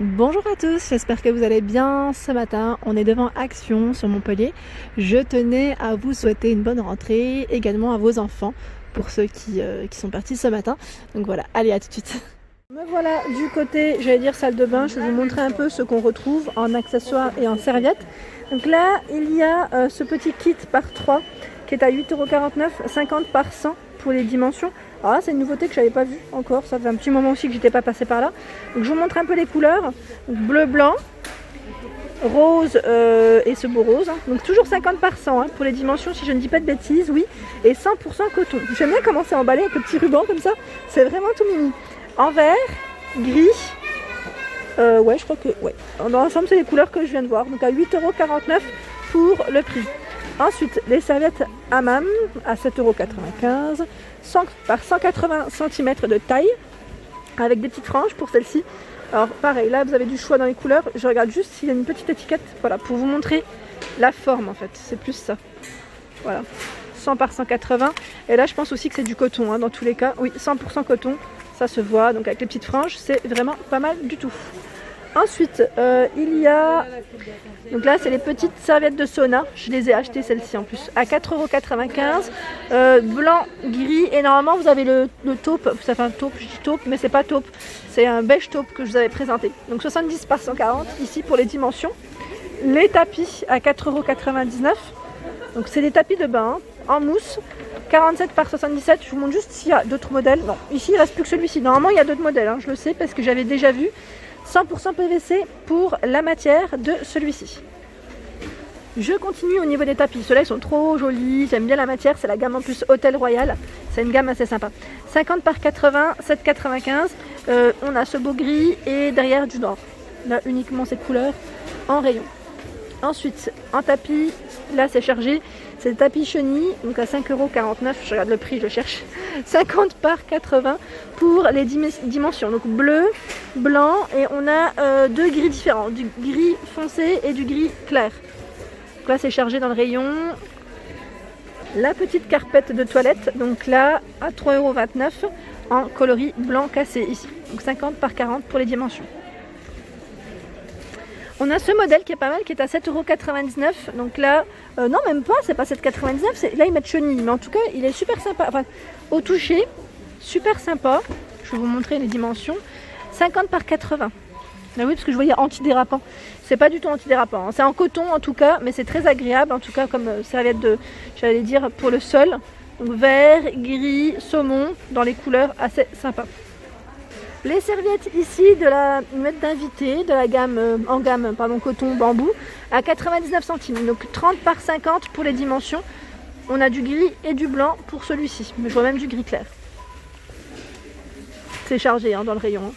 Bonjour à tous, j'espère que vous allez bien. Ce matin, on est devant Action sur Montpellier. Je tenais à vous souhaiter une bonne rentrée, également à vos enfants, pour ceux qui sont partis ce matin. Donc voilà, allez, à tout de suite. Me voilà du côté, j'allais dire salle de bain. Je vais vous montrer un peu ce qu'on retrouve en accessoires et en serviettes. Donc là, il y a ce petit kit par 3 qui est à 8,49 €, 50 par 100 pour les dimensions. Alors là, c'est une nouveauté que je n'avais pas vue encore. Ça fait un petit moment aussi que j'étais pas passée par là. Donc je vous montre un peu les couleurs. Donc, bleu, blanc, rose et ce beau rose. Donc toujours 50 par 100 pour les dimensions, si je ne dis pas de bêtises, oui. Et 100% coton. J'aime bien comment c'est emballé avec le petit ruban comme ça. C'est vraiment tout mimi. En vert, gris. Ouais, je crois que ouais. Dans l'ensemble, c'est les couleurs que je viens de voir. Donc à 8,49 € pour le prix. Ensuite, les serviettes Hammam à 7,95 €, 100 par 180 cm de taille, avec des petites franges pour celle-ci. Alors pareil, là vous avez du choix dans les couleurs. Je regarde juste s'il y a une petite étiquette, voilà, pour vous montrer la forme en fait. C'est plus ça. Voilà, 100 par 180. Et là je pense aussi que c'est du coton, dans tous les cas. Oui, 100% coton, ça se voit. Donc avec les petites franges, c'est vraiment pas mal du tout. Ensuite, il y a... Donc là, c'est les petites serviettes de sauna. Je les ai achetées, celles-ci en plus, à 4,95 €. Blanc, gris. Et normalement, vous avez le taupe. Ça fait un taupe, je dis taupe, mais c'est pas taupe. C'est un beige taupe que je vous avais présenté. Donc 70 par 140, ici pour les dimensions. Les tapis à 4,99 €. Donc c'est des tapis de bain en mousse. 47 par 77. Je vous montre juste s'il y a d'autres modèles. Non, ici, il ne reste plus que celui-ci. Normalement, il y a d'autres modèles. Je le sais parce que j'avais déjà vu. 100% PVC pour la matière de celui-ci. Je continue au niveau des tapis. Ceux-là, ils sont trop jolis. J'aime bien la matière. C'est la gamme en plus Hôtel Royal. C'est une gamme assez sympa. 50 par 80, 7,95 €. On a ce beau gris et derrière du noir. Là, uniquement ces couleurs en rayon. Ensuite, en tapis, là, c'est chargé. C'est le tapis chenille, donc à 5,49 €. Je regarde le prix, je cherche. 50 par 80 pour les dimensions. Donc bleu, blanc, et on a deux gris différents. Du gris foncé et du gris clair. Donc là, c'est chargé dans le rayon. La petite carpette de toilette, donc là, à 3,29 € en coloris blanc cassé ici. Donc 50 par 40 pour les dimensions. On a ce modèle qui est pas mal, qui est à 7,99 €. Donc là, non, même pas, c'est pas 7,99 €. Là, ils mettent chenille. Mais en tout cas, il est super sympa. Enfin, au toucher, super sympa. Je vais vous montrer les dimensions. 50 par 80. Ah oui, parce que je voyais antidérapant. C'est pas du tout antidérapant. C'est en coton en tout cas, mais c'est très agréable. En tout cas, comme serviette de, j'allais dire, pour le sol. Donc vert, gris, saumon, dans les couleurs assez sympas. Les serviettes ici de la mètre d'invité, de la gamme coton bambou, à 99 centimes. Donc 30 par 50 pour les dimensions. On a du gris et du blanc pour celui-ci. Mais je vois même du gris clair. C'est chargé dans le rayon.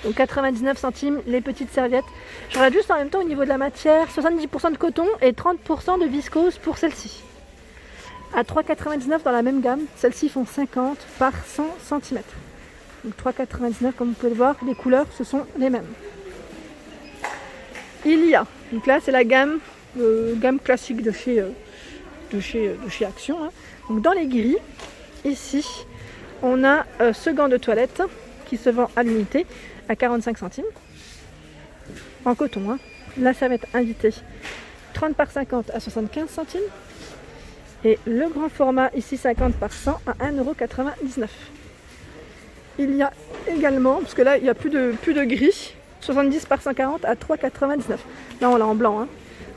Donc 99 centimes les petites serviettes. Je regarde juste en même temps au niveau de la matière, 70% de coton et 30% de viscose pour celle-ci. À 3,99 € dans la même gamme, celles-ci font 50 par 100 cm. Donc 3,99 € comme vous pouvez le voir, les couleurs ce sont les mêmes. Il y a, donc là c'est la gamme classique de chez Action. Donc dans les gris, ici on a ce gant de toilette qui se vend à l'unité à 45 centimes. En coton, La serviette invitée 30 par 50 à 75 centimes. Et le grand format ici 50 par 100 à 1,99 €. Il y a également, parce que là il n'y a plus de gris, 70 par 140 à 3,99 €. Là on l'a en blanc. Comme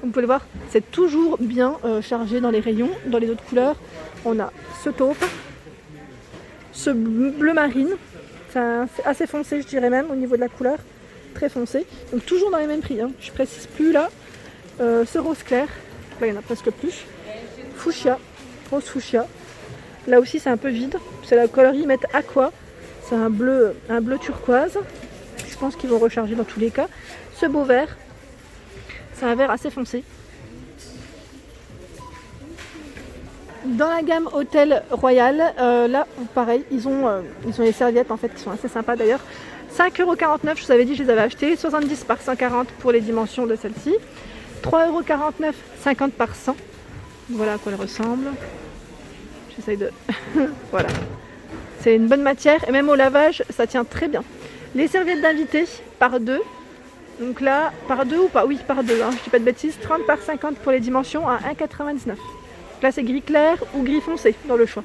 vous pouvez le voir, c'est toujours bien chargé dans les rayons. Dans les autres couleurs, on a ce taupe, ce bleu marine, c'est assez foncé je dirais même au niveau de la couleur, très foncé. Donc toujours dans les mêmes prix, je précise plus là. Ce rose clair, là il y en a presque plus. Fuchsia, rose fuchsia. Là aussi c'est un peu vide, c'est la coloris mettent aqua. C'est un bleu turquoise. Je pense qu'ils vont recharger dans tous les cas. Ce beau vert, c'est un vert assez foncé. Dans la gamme Hôtel Royal, là pareil, ils ont les serviettes en fait qui sont assez sympas d'ailleurs. 5,49 €, je vous avais dit, je les avais achetées. 70 par 140 pour les dimensions de celle-ci. 3,49 €, 50 par 100. Voilà à quoi elle ressemble. J'essaye de... voilà. C'est une bonne matière et même au lavage ça tient très bien. Les serviettes d'invité par 2 Donc là, par 2 ou pas? Oui, par 2, hein, je dis pas de bêtises. 30 par 50 pour les dimensions à 1,99 €. Là, c'est gris clair ou gris foncé dans le choix.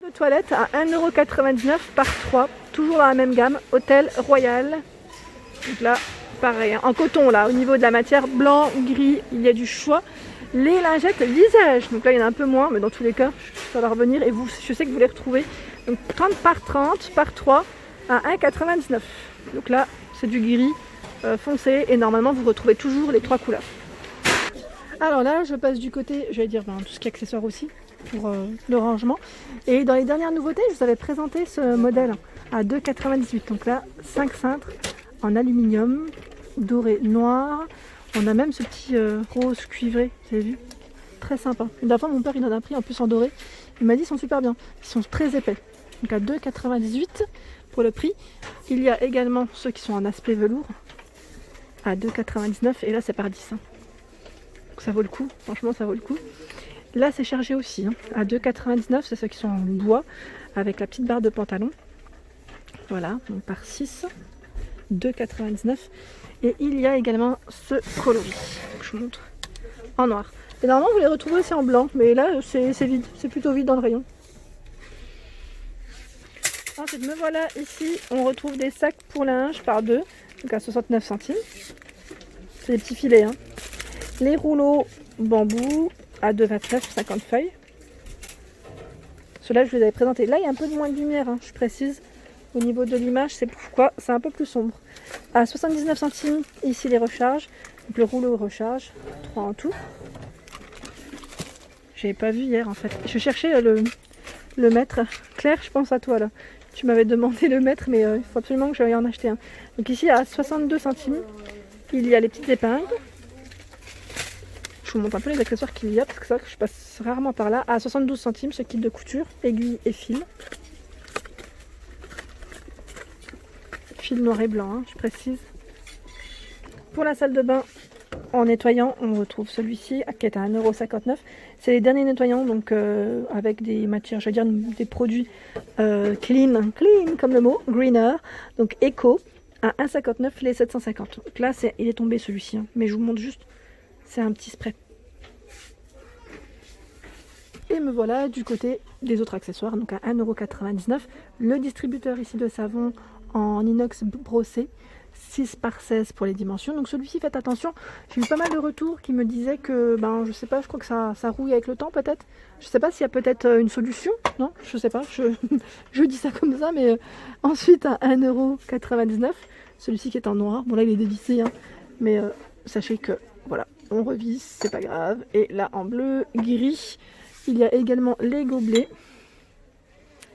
De toilette à 1,99 € par 3, toujours dans la même gamme, Hôtel Royal. Donc là, pareil, hein, en coton, là, au niveau de la matière, blanc, gris, il y a du choix. Les lingettes visage, donc là il y en a un peu moins, mais dans tous les cas, ça va revenir et vous, je sais que vous les retrouvez. Donc 30 par 30 par 3 à 1,99 €. Donc là, c'est du gris foncé et normalement vous retrouvez toujours les 3 couleurs. Alors là, je passe du côté, j'allais dire tout ce qui est accessoires aussi, pour le rangement. Et dans les dernières nouveautés, je vous avais présenté ce modèle à 2,98 €. Donc là, 5 cintres en aluminium, doré noir. On a même ce petit rose cuivré, vous avez vu? Très sympa. Une dernière fois, mon père il en a pris en plus en doré. Il m'a dit ils sont super bien, ils sont très épais. Donc à 2,98 € pour le prix. Il y a également ceux qui sont en aspect velours à 2,99 € et là c'est par 10. Donc ça vaut le coup, franchement ça vaut le coup. Là c'est chargé aussi, à 2,99 €, c'est ceux qui sont en bois avec la petite barre de pantalon. Voilà, donc par 6, 2,99 €. Et il y a également ce coloris, que je vous montre, en noir. Et normalement vous les retrouvez aussi en blanc, mais là c'est vide, c'est plutôt vide dans le rayon. Ensuite me voilà ici, on retrouve des sacs pour linge par 2, donc à 69 centimes. C'est des petits filets. Les rouleaux bambou à 2,29 €, 50 feuilles. Ceux-là je vous les avais présentés. Là il y a un peu de moins de lumière, je précise. Au niveau de l'image, c'est pourquoi c'est un peu plus sombre. À 79 centimes, ici les recharges. Donc le rouleau recharge, 3 en tout. J'avais pas vu hier en fait. Je cherchais le mètre. Claire, je pense à toi là. Tu m'avais demandé le mètre, mais il faut absolument que j'aille en acheter un. Donc ici à 62 centimes, il y a les petites épingles. Je vous montre un peu les accessoires qu'il y a, parce que c'est vrai que je passe rarement par là. À 72 centimes, ce kit de couture, aiguille et fil. Fil noir et blanc, je précise. Pour la salle de bain, en nettoyant, on retrouve celui-ci qui est à 1,59 €. C'est les derniers nettoyants, donc avec des matières, je veux dire des produits clean comme le mot, greener, donc éco, à 1,59 € les 750. Donc là, il est tombé celui-ci, mais je vous montre juste, c'est un petit spray. Et me voilà du côté des autres accessoires, donc à 1,99 €. Le distributeur ici de savon en inox brossé, 6 par 16 pour les dimensions. Donc celui-ci, faites attention, j'ai eu pas mal de retours qui me disaient que, je sais pas, je crois que ça rouille avec le temps peut-être. Je sais pas s'il y a peut-être une solution, non, je sais pas, je dis ça comme ça, mais ensuite à 1,99 €, celui-ci qui est en noir, bon là il est dévissé, mais sachez que, voilà, on revisse, c'est pas grave. Et là en bleu, gris, il y a également les gobelets.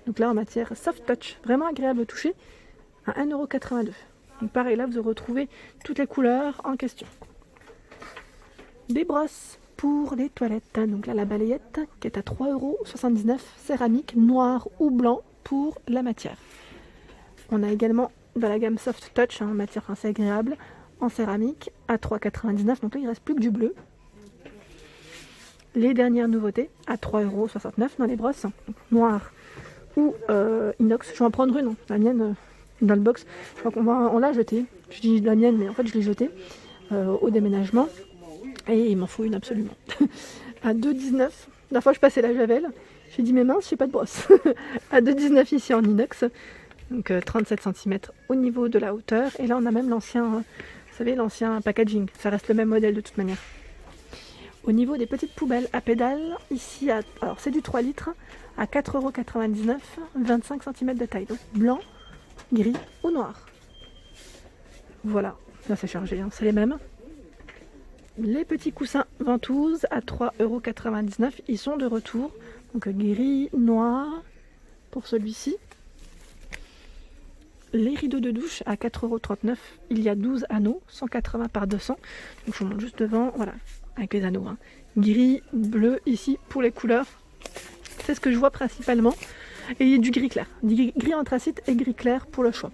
Donc là en matière soft touch, vraiment agréable au toucher, à 1,82 €. Donc pareil, là vous retrouvez toutes les couleurs en question. Des brosses pour les toilettes. Donc là la balayette qui est à 3,79 €, céramique, noir ou blanc pour la matière. On a également dans la gamme soft touch, matière assez agréable, en céramique à 3,99 €. Donc là il ne reste plus que du bleu. Les dernières nouveautés à 3,69 € dans les brosses, noir ou inox. Je vais en prendre une, la mienne dans le box. Je crois qu'on l'a jetée. Je dis la mienne, mais en fait je l'ai jetée au déménagement. Et il m'en faut une absolument. À 2,19 €. La fois je passais la javel, j'ai dit mais mince, j'ai pas de brosse. À 2,19 € ici en inox. Donc 37 cm au niveau de la hauteur. Et là on a même l'ancien, vous savez, l'ancien packaging. Ça reste le même modèle de toute manière. Au niveau des petites poubelles à pédales, ici, alors c'est du 3 litres, à 4,99 €, 25 cm de taille. Donc blanc, gris ou noir. Voilà, là c'est chargé, c'est les mêmes. Les petits coussins ventouses à 3,99 €, ils sont de retour. Donc gris, noir pour celui-ci. Les rideaux de douche à 4,39 €, il y a 12 anneaux, 180 par 200. Donc je vous montre juste devant, voilà, avec les anneaux. Gris, bleu ici pour les couleurs. C'est ce que je vois principalement. Et il y a du gris clair, du gris anthracite et gris clair pour le choix.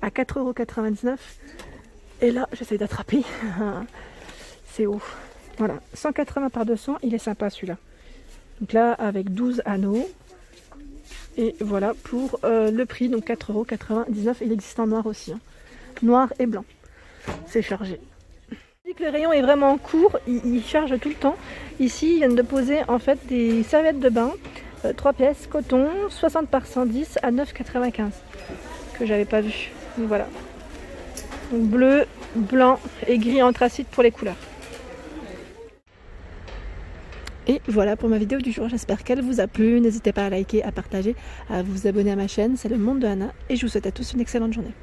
À 4,99 €. Et là, j'essaie d'attraper. C'est haut. Voilà, 180 par 200, il est sympa celui-là. Donc là, avec 12 anneaux. Et voilà pour le prix, donc 4,99 €. Il existe en noir aussi. Noir et blanc. c'est chargé. Le rayon est vraiment court, il charge tout le temps. Ici, ils viennent de poser en fait des serviettes de bain, 3 pièces, coton, 60 par 110 à 9,95 que j'avais pas vu. Donc voilà. Donc, bleu, blanc et gris anthracite pour les couleurs. Et voilà pour ma vidéo du jour, j'espère qu'elle vous a plu. N'hésitez pas à liker, à partager, à vous abonner à ma chaîne, c'est le monde de Anna. Et je vous souhaite à tous une excellente journée.